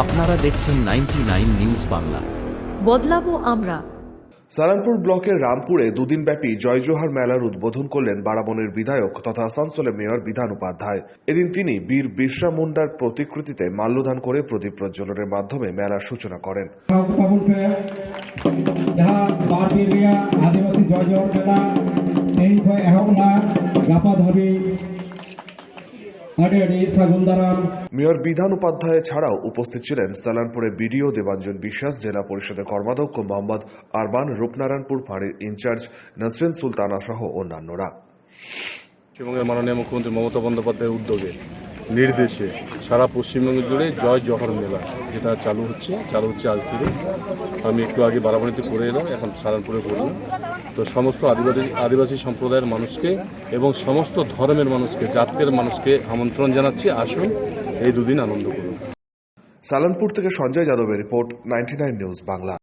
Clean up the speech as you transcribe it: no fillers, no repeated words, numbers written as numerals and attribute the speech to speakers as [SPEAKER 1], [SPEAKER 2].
[SPEAKER 1] আপনারা দেখছেন 99 নিউজ বাংলা।
[SPEAKER 2] বদলাবো আমরা।
[SPEAKER 3] সালানপুর ব্লকের রামপুরে দুদিনব্যাপী জয়জোহার মেলার উদ্বোধন করলেন বারাবণের বিধায়ক তথা আসানসোলের মেয়র বিধান উপাধ্যায়। এদিন তিনি বীর বিরসা মুন্ডার প্রতিকৃতিতে মাল্যদান করে প্রদীপ প্রজ্বলনের মাধ্যমে মেলার সূচনা করেন।
[SPEAKER 4] आदिवासी जयजोहर मेला तेईस खय एहबना गापा धाबी
[SPEAKER 3] মেয়র বিধান উপাধ্যায় ছাড়াও উপস্থিত ছিলেন সালানপুরের বিডিও দেবাঞ্জন বিশ্বাস, জেলা পরিষদের কর্মাধ্যক্ষ মোহাম্মদ আরবান, রূপনারায়ণপুর ফাঁড়ির ইনচার্জ নসরিন সুলতানা সহ অন্যান্যরা।
[SPEAKER 5] পশ্চিমবঙ্গের মাননীয় মুখ্যমন্ত্রী মমতা বন্দ্যোপাধ্যায়ের উদ্যোগে নির্দেশে সারা পশ্চিমবঙ্গ জুড়ে জয় জওহর মেলা যেটা চালু হচ্ছে আজ থেকে। আমি একটু আগে বারাবণীতে করে এলাম, এখন সালানপুরে করলাম। তো সমস্ত আদিবাসী সম্প্রদায়ের মানুষকে এবং সমস্ত ধর্মের মানুষকে, জাতের মানুষকে আমন্ত্রণ জানাচ্ছি, আসুন এই দুদিন আনন্দ করুন।
[SPEAKER 3] সালানপুর থেকে সঞ্জয় যাদবের রিপোর্ট, 99 নিউজ বাংলা।